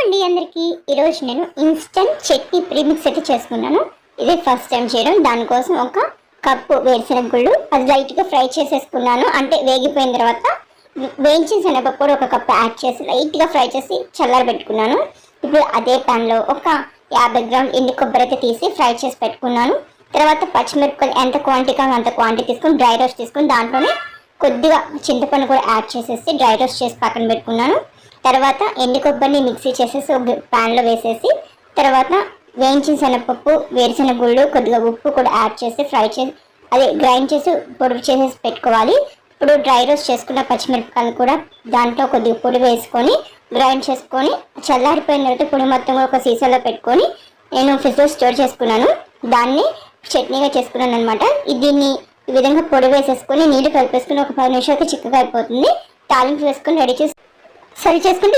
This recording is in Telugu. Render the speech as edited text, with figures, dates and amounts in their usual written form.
అండి అందరికీ. ఈరోజు నేను ఇన్స్టంట్ చట్నీ ప్రీమిక్స్ అయితే చేసుకున్నాను. ఇది ఫస్ట్ టైం చేయడం. దానికోసం ఒక కప్పు వేరుశనగ గుళ్ళు అది లైట్గా ఫ్రై చేసేసుకున్నాను. అంటే వేగిపోయిన తర్వాత వేయించిన శనగపప్పు కూడా ఒక కప్పు యాడ్ చేసి లైట్గా ఫ్రై చేసి చల్లారబెట్టుకున్నాను. ఇప్పుడు అదే ప్యాన్లో ఒక 50 గ్రాములు ఎండు కొబ్బరి అయితే తీసి ఫ్రై చేసి పెట్టుకున్నాను. తర్వాత పచ్చిమిరపకాయలు ఎంత క్వాంటిటీ కావాలో అంత క్వాంటిటీ తీసుకొని డ్రై రోస్ట్ తీసుకొని దాంట్లోనే కొద్దిగా చింతపండు కూడా యాడ్ చేసేసి డ్రై రోస్ట్ చేసి పక్కన పెట్టుకున్నాను. తర్వాత ఎండు కొబ్బరిని మిక్సీ చేసేసి ఒక ప్యాన్లో వేసేసి తర్వాత వేయించిన శనగపప్పు వేరుశనగ గుళ్ళు కొద్దిగా ఉప్పు కూడా యాడ్ చేసి ఫ్రై చేసి గ్రైండ్ చేసి పొడి చేసేసి పెట్టుకోవాలి. ఇప్పుడు డ్రై రోస్ట్ చేసుకున్న పచ్చిమిరపకాయలు కూడా దాంట్లో కొద్దిగా పొడి వేసుకొని గ్రైండ్ చేసుకొని చల్లారిపోయిన తర్వాత పొడి మొత్తం ఒక సీసాలో పెట్టుకొని నేను ఫ్రిడ్జ్లో స్టోర్ చేసుకున్నాను. దాన్ని చట్నీగా చేసుకున్నాను అనమాట. దీన్ని ఈ విధంగా పొడి వేసేసుకొని నీళ్ళు కలిపేసుకుని ఒక 10 నిమిషాలకి చిక్కగా అయిపోతుంది. తాలింపు వేసుకొని రెడీ చేసి సర్వ్ చేసుకుంటే